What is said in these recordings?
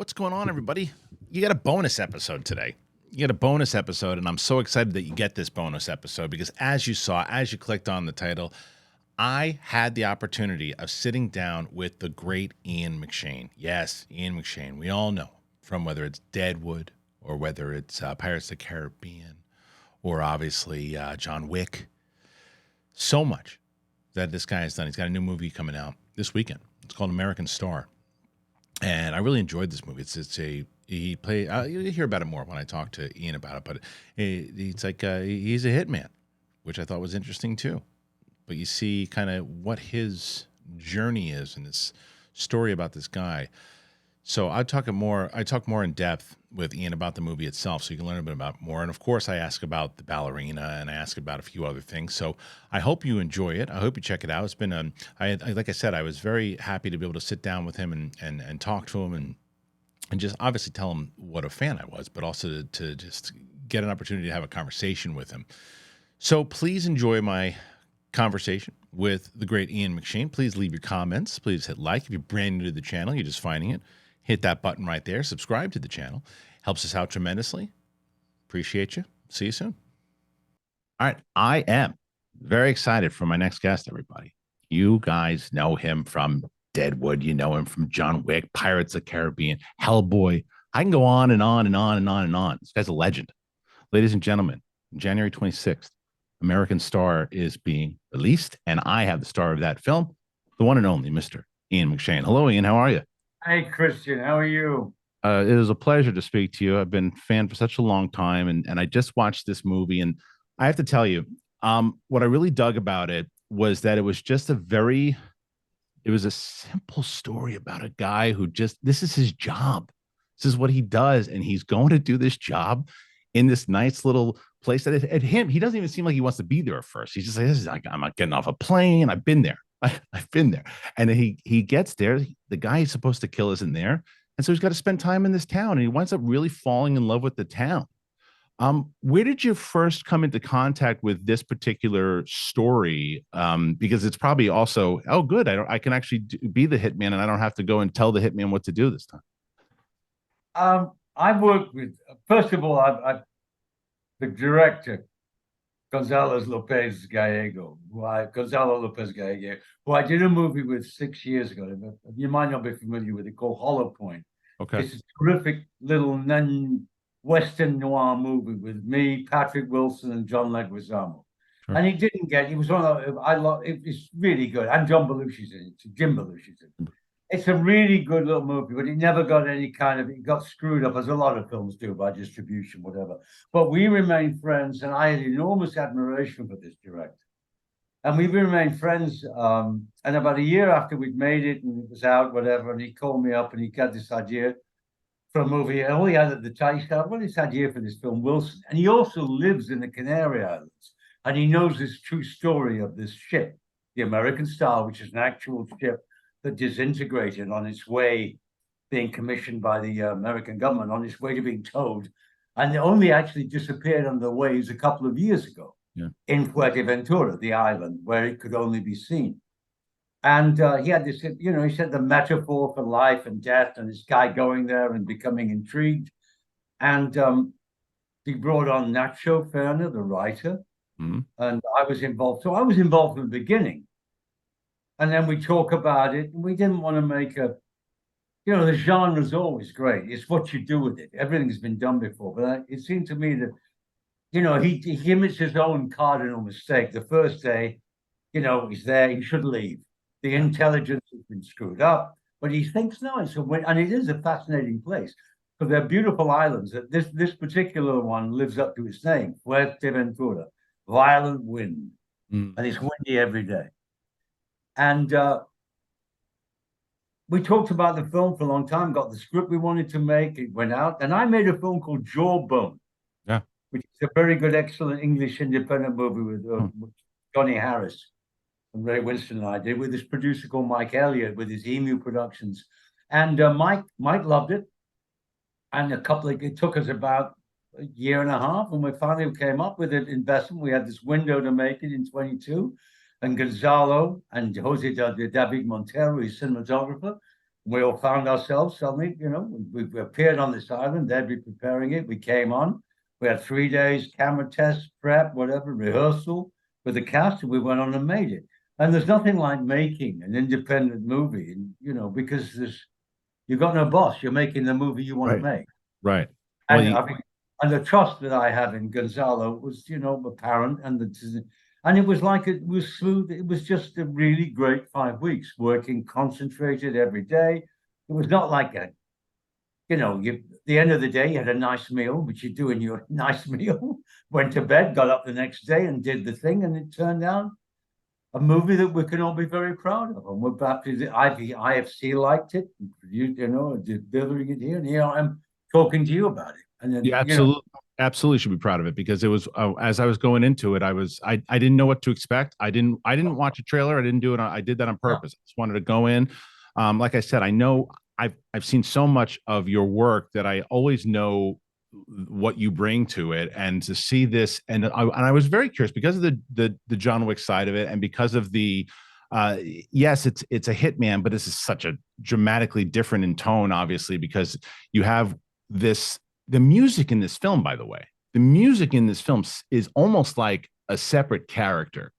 What's going on, everybody? You got a bonus episode today. You get a bonus episode, and I'm so excited that you get this bonus episode because as you saw, as you clicked on the title, I had the opportunity of sitting down with the great Ian McShane. Yes, Ian McShane. We all know from whether it's Deadwood or whether it's Pirates of the Caribbean or obviously John Wick. So much that this guy has done. He's got a new movie coming out this weekend. It's called American Star. And I really enjoyed this movie. You hear about it more when I talk to Ian about it, but it's like he's a hitman, which I thought was interesting too. But you see kind of what his journey is and this story about this guy. So I talk more in depth with Ian about the movie itself, so you can learn a bit about more. And of course, I ask about the Ballerina and I ask about a few other things. So I hope you enjoy it. I hope you check it out. It's been like I said, I was very happy to be able to sit down with him and talk to him and just obviously tell him what a fan I was, but also to just get an opportunity to have a conversation with him. So please enjoy my conversation with the great Ian McShane. Please leave your comments. Please hit like. If you're brand new to the channel, you're just finding it, hit that button right there. Subscribe to the channel. Helps us out tremendously. Appreciate you. See you soon. All right. I am very excited for my next guest, everybody. You guys know him from Deadwood. You know him from John Wick, Pirates of the Caribbean, Hellboy. I can go on and on and on and on and on. This guy's a legend. Ladies and gentlemen, January 26th, American Star is being released, and I have the star of that film, the one and only Mr. Ian McShane. Hello, Ian. How are you? Hey, Kristian. How are you? It is a pleasure to speak to you. I've been a fan for such a long time, and I just watched this movie, and I have to tell you, what I really dug about it was that it was just it was a simple story about a guy who this is his job. This is what he does, and he's going to do this job in this nice little place that at him, he doesn't even seem like he wants to be there at first. He's just like, this is like, I'm not getting off a plane. I've been there. I've been there. And then he gets there. The guy he's supposed to kill isn't there. And so he's got to spend time in this town. And he winds up really falling in love with the town. Where did you first come into contact with this particular story? Because it's probably also, oh, good. I can actually be the hitman and I don't have to go and tell the hitman what to do this time. I've worked with, first of all, the director, Gonzalo Lopez Gallego, who I did a movie with 6 years ago. You might not be familiar with it, called Hollow Point. Okay. It's a terrific little Western noir movie with me, Patrick Wilson, and John Leguizamo. Sure. And he was one of, it's really good. And John Belushi's in it, Jim Belushi's in it. It's a really good little movie, but it never got it got screwed up, as a lot of films do, by distribution, whatever. But we remained friends, and I had enormous admiration for this director. And we remained friends. And about a year after we'd made it and it was out, whatever, and he called me up and he got this idea for a movie. And all he had at the time, he said, "Well, this idea for this film, Wilson." And he also lives in the Canary Islands. And he knows this true story of this ship, the American Star, which is an actual ship that disintegrated on its way, being commissioned by the American government, on its way to being towed, and it only actually disappeared on the waves a couple of years ago in Fuerteventura, the island, where it could only be seen. And he had this, he said the metaphor for life and death, and this guy going there and becoming intrigued. And he brought on Nacho Ferner, the writer, and I was involved. So I was involved from the beginning. And then we talk about it, and we didn't want to make the genre is always great. It's what you do with it. Everything's been done before. But it seemed to me that, he commits his own cardinal mistake. The first day, he's there, he should leave. The intelligence has been screwed up, but he thinks no. And it is a fascinating place. But they're beautiful islands. This particular one lives up to its name, Fuerteventura, violent wind. And it's windy every day. And we talked about the film for a long time, got the script we wanted to make, it went out. And I made a film called Jawbone, which is a very good, excellent English independent movie with Johnny Harris and Ray Winston and I did, with this producer called Mike Elliott with his Emu Productions. And Mike loved it. And it took us about a year and a half, and we finally came up with an investment. We had this window to make it in 22. And Gonzalo and Jose David Montero, his cinematographer, We all found ourselves suddenly, we appeared on this island. They'd be preparing it. We came on. We had 3 days, camera test, prep, whatever, rehearsal with the cast, and we went on and made it. And there's nothing like making an independent movie, and because you've got no boss. You're making the movie you want to make. Right. And I think, and the trust that I have in Gonzalo was, apparent, and it was like it was smooth. It was just a really great 5 weeks working concentrated every day. It was not like the end of the day, you had a nice meal, which you do in your nice meal, went to bed, got up the next day and did the thing. And it turned out a movie that we can all be very proud of. And we're back to the IFC liked it, and produced, delivering it here. And here I am talking to you about it. And then, absolutely should be proud of it, because it was as I was going into it, I didn't know what to expect. I didn't watch a trailer. I didn't do it. I did that on purpose. I just wanted to go in. Like I said, I know I've seen so much of your work that I always know what you bring to it, and to see this, and I was very curious because of the John Wick side of it, and because of the yes, it's a hitman, but this is such a dramatically different in tone, obviously, because you have the music in this film, by the way, the music in this film is almost like a separate character,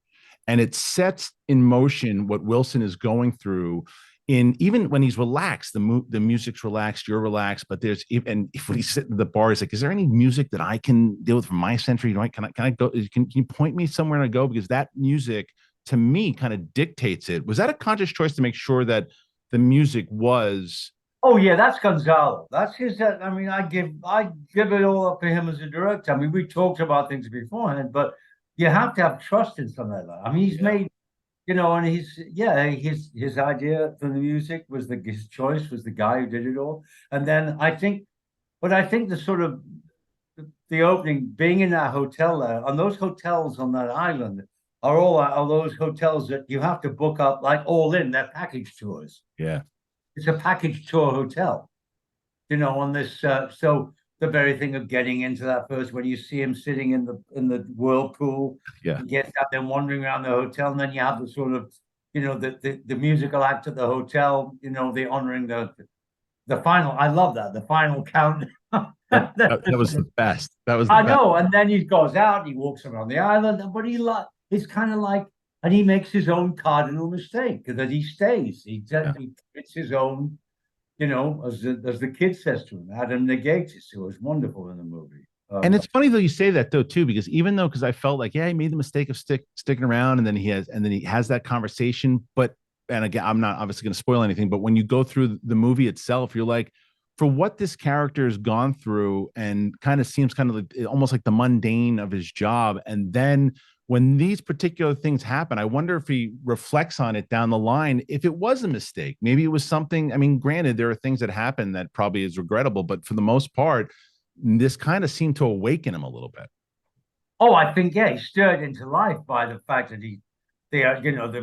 and it sets in motion what Wilson is going through. Even when he's relaxed, the music's relaxed, you're relaxed, but there's even if when he's sitting at the bar, he's like, is there any music that I can deal with from my century? Can I go? Can you point me somewhere to go? Because that music to me kind of dictates it. Was that a conscious choice to make sure that the music was? Oh yeah, that's Gonzalo. That's his. I mean, I give it all up to him as a director. I mean, we talked about things beforehand, but you have to have trust in something like that. I mean, he's made, and his idea for the music was his choice was the guy who did it all. And then I think the sort of the opening, being in that hotel there, and those hotels on that island are those hotels that you have to book up like all in. They're package tours. Yeah. It's a package tour hotel, on this. So the very thing of getting into that first, when you see him sitting in the whirlpool, he gets out there wandering around the hotel, and then you have the sort of, the musical act at the hotel, the honoring the final. I love that, the final count. that was the best. That was. I know, and then he goes out, he walks around the island, but it's kind of like. And he makes his own cardinal mistake that he stays. He commits his own, as the kid says to him, Adam negates it. So it's wonderful in the movie. And it's funny though you say that though too, because because I felt like he made the mistake of sticking around, and then he has that conversation. But and again, I'm not obviously going to spoil anything, but when you go through the movie itself, you're like, for what this character has gone through, and kind of seems kind of like, almost like the mundane of his job, and then when these particular things happen, I wonder if he reflects on it down the line, if it was a mistake. Maybe it was something. I mean, granted, there are things that happen that probably is regrettable, but for the most part, this kind of seemed to awaken him a little bit. Oh, I think, he's stirred into life by the fact that the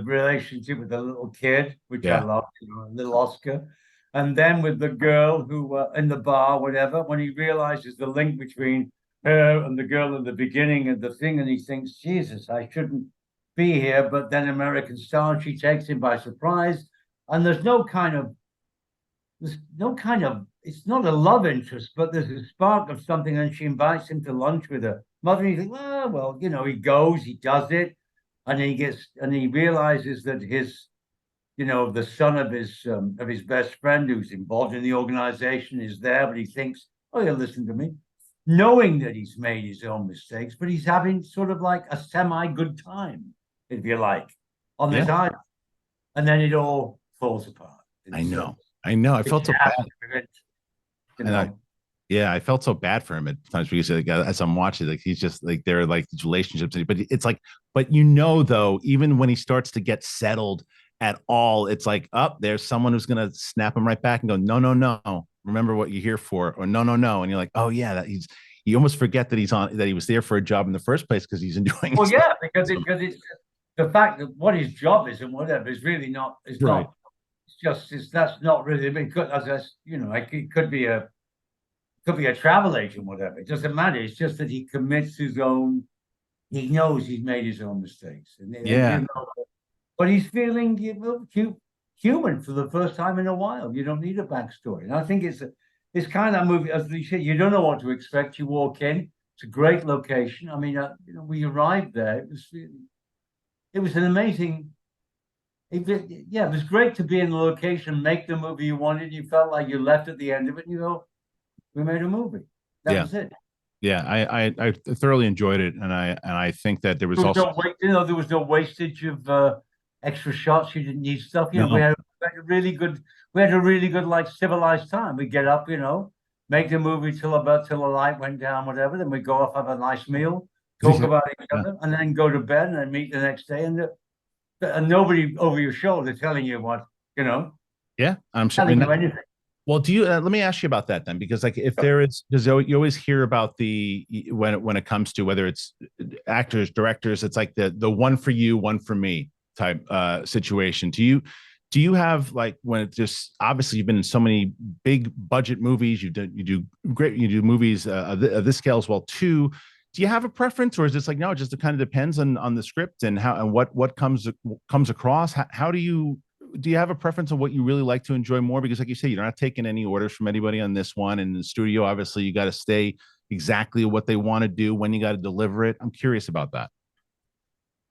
relationship with the little kid, which I love, little Oscar. And then with the girl who in the bar, whatever, when he realizes the link between her and the girl in the beginning of the thing, and he thinks, Jesus, I shouldn't be here. But then American Star, she takes him by surprise, and there's no kind of, it's not a love interest, but there's a spark of something, and she invites him to lunch with her mother. And you think, well, he goes, he does it, and he realizes that his, the son of his best friend who's involved in the organization is there, but he thinks, oh, he'll listen to me, knowing that he's made his own mistakes, but he's having sort of like a semi-good time, if you like, on this island. And then it all falls apart. I know. I felt so bad. I felt so bad for him at times, because as I'm watching, like he's just like, there are like these relationships, but it's like, but though, even when he starts to get settled at all, it's like, there's someone who's going to snap him right back and go, no. Remember what you're here for, or no. And you're like, oh yeah, that you almost forget that he was there for a job in the first place, because he's enjoying. Well, yeah, because it's the fact that what his job is and whatever is really not. It's right. Not. It's just that's not really. I mean, it could be a travel agent, whatever. It doesn't matter. It's just that he commits his own. He knows he's made his own mistakes, but he's feeling human for the first time in a while. You don't need a backstory. And I think it's kind of that movie, as you say, you don't know what to expect. You walk in, it's a great location. I mean, we arrived there. It was an amazing. Yeah, it was great to be in the location, make the movie you wanted. You felt like you left at the end of it, and you go, "We made a movie." That was it. Yeah, I thoroughly enjoyed it, and I think that there was also there was no wastage of extra shots. You didn't need stuff. You know, we had a really good, like civilized time. We get up, make the movie till the light went down, whatever. Then we go off, have a nice meal, talk about each other, and then go to bed and then meet the next day. And nobody over your shoulder telling you what, Yeah, I'm sure. Telling you anything. Well, do you? Let me ask you about that then, because like if there is, because you always hear about when it comes to whether it's actors, directors, it's like the one for you, one for me type situation. Do you have like when it's just obviously you've been in so many big budget movies, you do movies of this scale as well too. Do you have a preference, or is this like no? It just kind of depends on the script and how and what comes across. How do you have a preference on what you really like to enjoy more? Because like you say, you're not taking any orders from anybody on this one. And in the studio, obviously, you got to stay exactly what they want to do when you got to deliver it. I'm curious about that.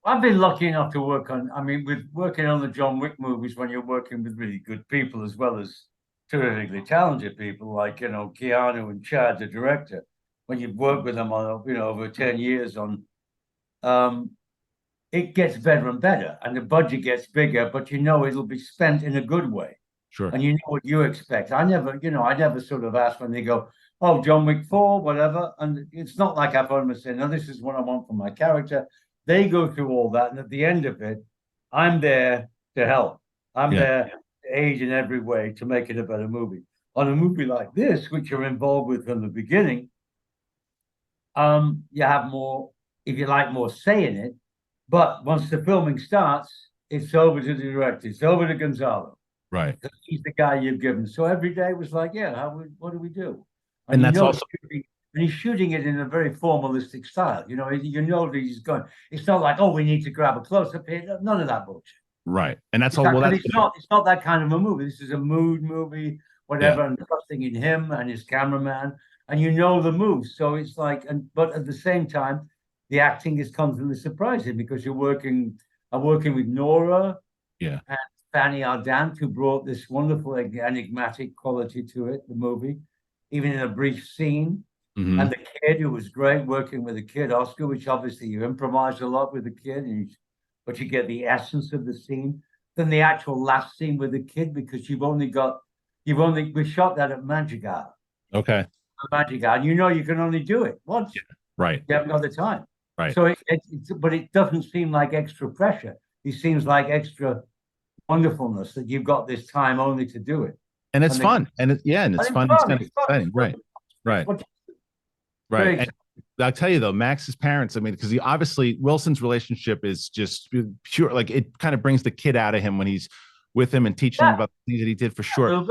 I've been lucky enough to with working on the John Wick movies, when you're working with really good people as well as terrifically talented people like, Keanu and Chad, the director, when you've worked with them on, over 10 years on, it gets better and better and the budget gets bigger, but it'll be spent in a good way. Sure. And you know what you expect. I never sort of ask when they go, oh, John Wick 4, whatever. And it's not like I've almost said, no, this is what I want from my character. They go through all that. And at the end of it, I'm there to help. I'm there to aid in every way to make it a better movie. On a movie like this, which you're involved with from the beginning, you have more, if you like, more say in it. But once the filming starts, it's over to the director. It's over to Gonzalo. Right. He's the guy you've given. So every day was like, what do we do? And that's also he's shooting it in a very formalistic style. That he's going. It's not like, oh, we need to grab a close-up here. None of that bullshit. Right. And that's all. It's not that kind of a movie. This is a mood movie, whatever, and trusting in him and his cameraman, and the moves. So it's like, but at the same time, the acting is constantly surprising because I'm working with Nora and Fanny Ardant, who brought this wonderful enigmatic quality to it, the movie, even in a brief scene. Mm-hmm. And the kid, who was great, working with the kid, Oscar, which obviously you improvise a lot with the kid, but you get the essence of the scene. Then the actual last scene with the kid, because we shot that at Madrigal. Okay. Madrigal, and you can only do it once. Yeah. Right. You haven't got the time. Right. So but it doesn't seem like extra pressure. It seems like extra wonderfulness that you've got this time only to do it. And it's fun. And it's fun. It's kind of exciting. Right. And I'll tell you though, Max's parents, I mean, because obviously Wilson's relationship is just pure, like it kind of brings the kid out of him when he's with him and teaching him about the things that he did for sure.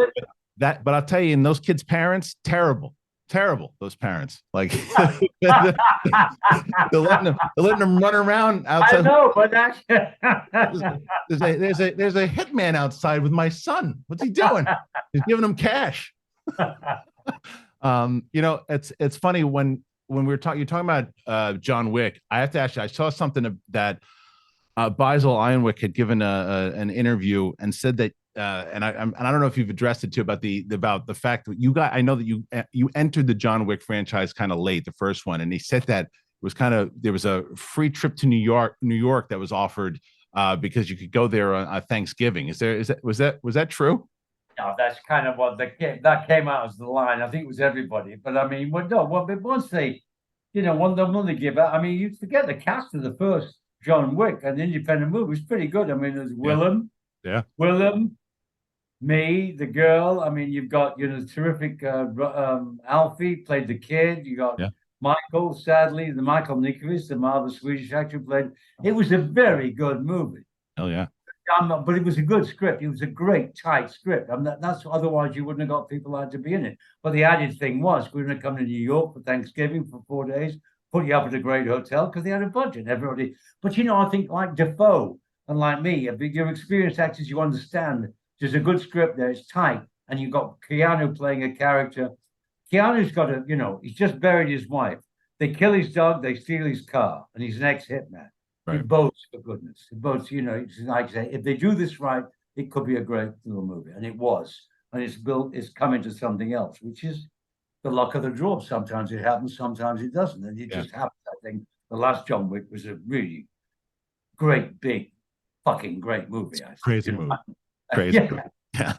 But I'll tell you, and those kids' parents, terrible, those parents. Like they're letting them run around outside. I know, but that's there's a hitman outside with my son. What's he doing? He's giving him cash. It's funny when you're talking about John Wick. I have to ask you, I saw something that Basil Ironwick had given an interview and said that and I don't know if you've addressed it too about the fact that I know that you entered the John Wick franchise kind of late, the first one, and he said that it was there was a free trip to New York that was offered because you could go there on Thanksgiving. Was that true? No, that's kind of what that came out as the line. I think it was everybody, but I mean, but once they, when they give out, I mean, you forget the cast of the first John Wick, an independent movie, was pretty good. I mean, there's Willem, me, the girl. I mean, you've got terrific Alfie played the kid. You got Michael, sadly, the Michael Nicholas, the marvelous Swedish actor, played. It was a very good movie. Oh yeah. But it was a good script. It was a great, tight script. That's otherwise you wouldn't have got people out to be in it. But the added thing was, we wouldn't have come to New York for Thanksgiving for 4 days, put you up at a great hotel because they had a budget. Everybody, but I think like Defoe and like me, you're experienced actors, you understand There's a good script there. It's tight, and you've got Keanu playing a character. Keanu's got a, he's just buried his wife. They kill his dog, they steal his car, and he's an ex-hitman. He Right. boats, for goodness. He boats, it's like I say, if they do this right, it could be a great little movie. And it was. And it's coming to something else, which is the luck of the draw. Sometimes it happens, sometimes it doesn't. And it just happens. I think the last John Wick was a really great, big, fucking great movie. I think, Crazy movie. Crazy. Yeah.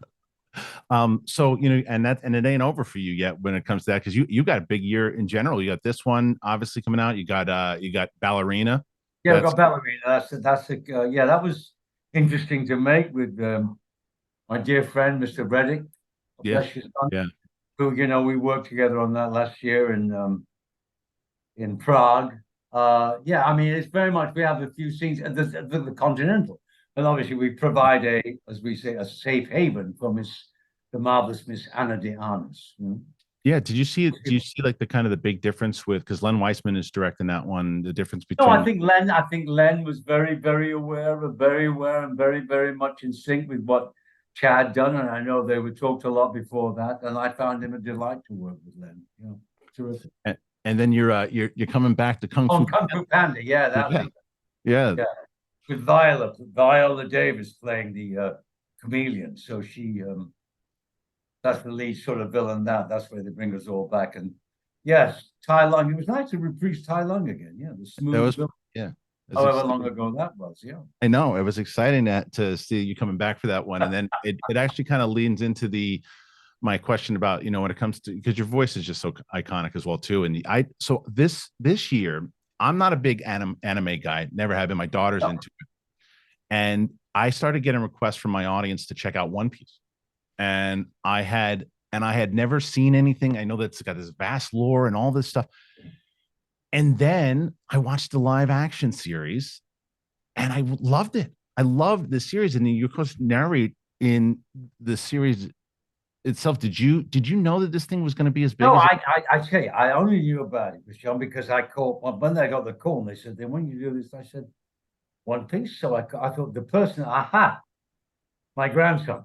So and it ain't over for you yet when it comes to that, because you got a big year in general. You got this one obviously coming out. You got Ballerina. Yeah, I got Ballerina. That was interesting to make with my dear friend Mr. Reddick. Yeah, yeah. Who we worked together on that last year in Prague. I mean, it's very much, we have a few scenes at the Continental, and obviously we provide as we say, a safe haven for the marvelous Miss Ana de Armas. Yeah, did you see like the kind of the big difference with, because Len Weissman is directing that one, the difference between? No, I think Len was very, very aware and very, very much in sync with what Chad done, and I know they were talked a lot before that, and I found him a delight to work with Len. Terrific. And then you're coming back to Kung Fu Panda, yeah. With Viola Davis playing the chameleon. So she, that's the lead sort of villain. That's where they bring us all back. And yes, Tai Lung. It was nice to reprise Tai Lung again. Yeah, the smooth villain. Yeah. However long ago that was, yeah. I know, it was exciting to see you coming back for that one, and then it actually kind of leans into my question about when it comes to, because your voice is just so iconic as well too. And so this year, I'm not a big anime guy, never have been. My daughter's into it, and I started getting requests from my audience to check out One Piece, and I had never seen anything. I know that's got this vast lore and all this stuff. And then I watched the live action series and I loved it. I loved the series. And you, of course, narrate in the series itself. Did you know that this thing was going to be as big? No, I tell you, I only knew about it, Kristian, because I called when I got the call and they said, then when you do this, I said, One Piece. So I thought the person, my grandson,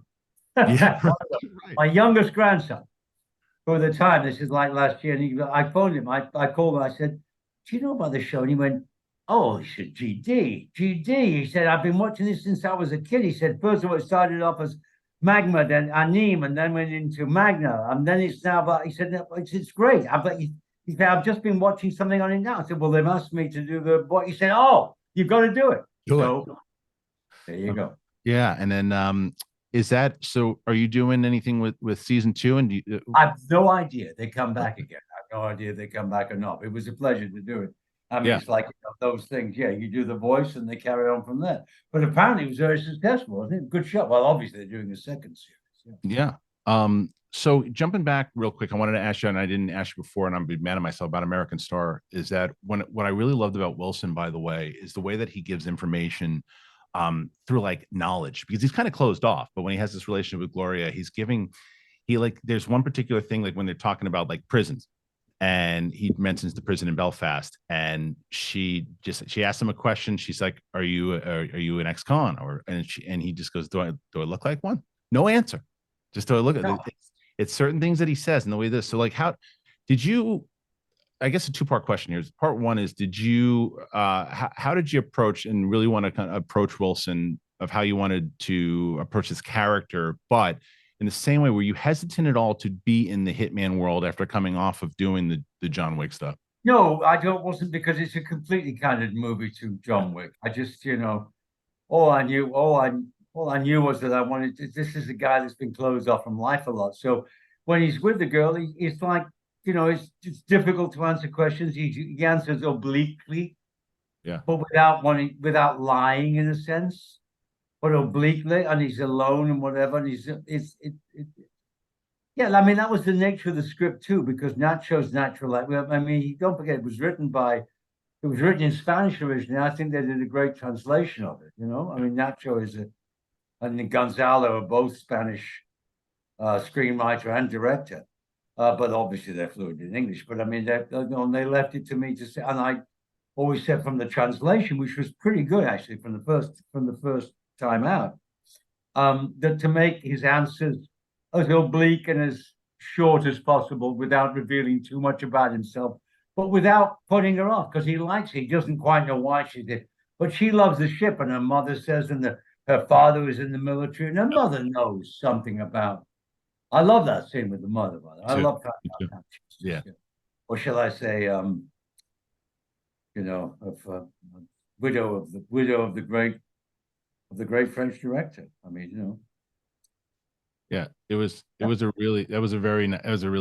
my youngest grandson, for the time, this is like last year, and I phoned him, I called him, I said, do you know about the show? And he went, oh, he said, GD. He said, I've been watching this since I was a kid. He said, first of all, it started off as Magma, then Anime, and then went into Magna. And then it's now, but he said, no, it's great. He said, I've just been watching something on it now. I said, well, they've asked me to do what? He said, oh, you've got to do it. There you go. Yeah. And then, so are you doing anything with season 2? And I have no idea they come back again. I have no idea they come back or not. It was a pleasure to do it. I mean, it's like those things. Yeah, you do the voice and they carry on from there. But apparently it was very successful, wasn't it? Good show. Well, obviously they're doing a second series. Yeah. So jumping back real quick, I wanted to ask you, and I didn't ask you before, and I'm mad at myself about American Star, is that what I really loved about Wilson, by the way, is the way that he gives information through like knowledge, because he's kind of closed off, but when he has this relationship with Gloria, there's one particular thing, like when they're talking about like prisons, and he mentions the prison in Belfast, and she asked him a question. She's like, are you an ex-con? And he just goes, do I look like one? No answer. Just do I look at it? It's certain things that he says and the way this. So like, how did you, I guess a two-part question here. Part one is, how did you approach and really want to kind of approach Wilson, of how you wanted to approach his character, but in the same way, were you hesitant at all to be in the hitman world after coming off of doing the John Wick stuff? No, wasn't, because it's a completely candid movie to John Wick. I just, all I knew was that I wanted to, this is a guy that's been closed off from life a lot. So when he's with the girl, he's like, it's difficult to answer questions. He answers obliquely, but without lying in a sense, but obliquely, and he's alone and whatever. And I mean, that was the nature of the script too, because Nacho's natural. I mean, don't forget, it was written in Spanish originally. I think they did a great translation of it. I mean, Nacho and Gonzalo are both Spanish screenwriter and director. But obviously they're fluent in English. But I mean, they left it to me to say, and I always said from the translation, which was pretty good actually from the first time out, that to make his answers as oblique and as short as possible without revealing too much about himself, but without putting her off, because he likes it. He doesn't quite know why she did, but she loves the ship, and her mother says, and her father is in the military, and her mother knows something about. I love that scene with the mother, brother. I love that. Yeah. Or shall I say, widow of the great French director. I mean, Yeah, it was a really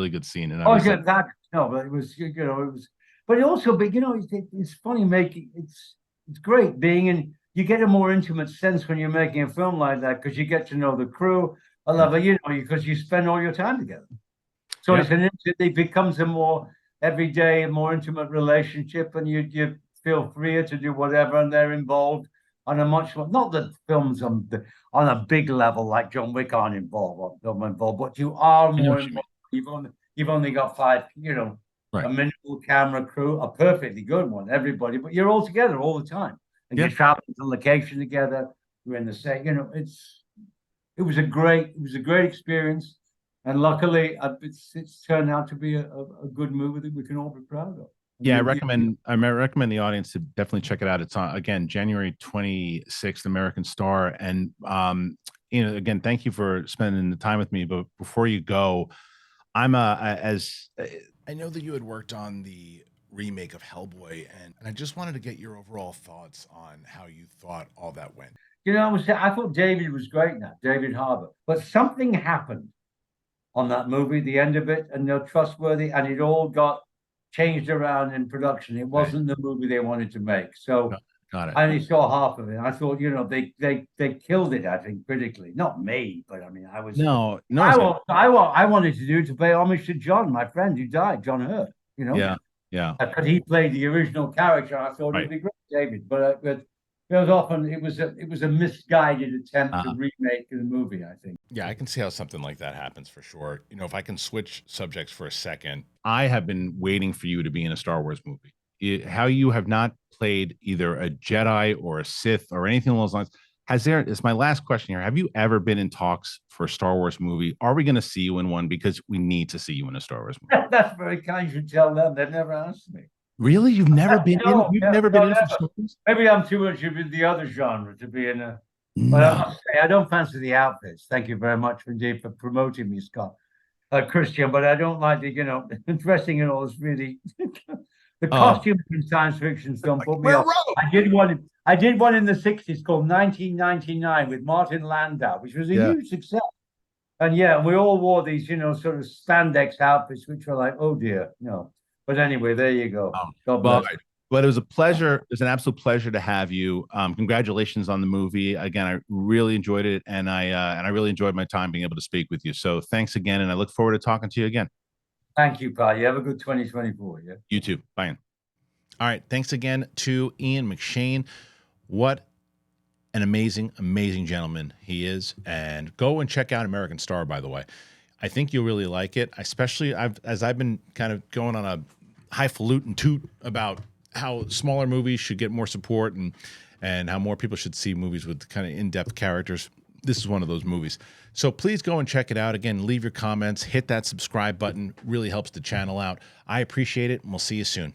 good scene. And I oh was yeah, like, that no, but it was it was, but also, but it's funny making it's great being in. You get a more intimate sense when you're making a film like that because you get to know the crew. I love it, because you spend all your time together. So it becomes a more everyday, more intimate relationship, and you feel freer to do whatever, and they're involved on a much not that films on a big level like John Wick aren't involved, but you are more involved. You've only got five, right. a minimal camera crew, a perfectly good one, everybody, but you're all together all the time, and you're traveling to location together. You're in the same, it was a great experience. And luckily, it's turned out to be a good movie that we can all be proud of. Yeah, I recommend the audience to definitely check it out. It's on, again, January 26th, American Star. And again, thank you for spending the time with me. But before you go, I know that you had worked on the remake of Hellboy, and I just wanted to get your overall thoughts on how you thought all that went. I thought David was great now, David Harbour, but something happened on that movie, the end of it, and they're trustworthy, and it all got changed around in production. It wasn't the movie they wanted to make. So got it. I only saw half of it. I thought, they killed it, I think, critically. Not me, but I mean, I was I wanted to do it to pay homage to John, my friend who died, John Hurt, Yeah. Because he played the original character. I thought it would be great, David. But it was a misguided attempt to remake the movie, I think. Yeah, I can see how something like that happens for sure. If I can switch subjects for a second, I have been waiting for you to be in a Star Wars movie. How you have not played either a Jedi or a Sith or anything along those lines. It's my last question here. Have you ever been in talks for a Star Wars movie? Are we going to see you in one? Because we need to see you in a Star Wars movie. That's very kind. You should tell them. They've never asked me. Really? You've never been in? You've never been in Star Wars? Maybe I'm too much of the other genre to be in a. But I must say, I don't fancy the outfits. Thank you very much indeed for promoting me, Scott, Kristian. But I don't like the, dressing in all this really. The costumes in science fiction film put me off. I did one in the 60s called 1999 with Martin Landau, which was a huge success. And we all wore these, sort of spandex outfits, which were like, oh dear, no. But anyway, there you go. God bless. But it was a pleasure. It was an absolute pleasure to have you. Congratulations on the movie. Again, I really enjoyed it, and I really enjoyed my time being able to speak with you. So thanks again, and I look forward to talking to you again. Thank you, pal. You have a good 2024. Yeah. You too. Bye. All right. Thanks again to Ian McShane. What an amazing, amazing gentleman he is. And go and check out American Star, by the way. I think you'll really like it, especially as I've been kind of going on a highfalutin toot about how smaller movies should get more support and how more people should see movies with kind of in-depth characters. This is one of those movies. So please go and check it out. Again, leave your comments, hit that subscribe button. Really helps the channel out. I appreciate it, and we'll see you soon.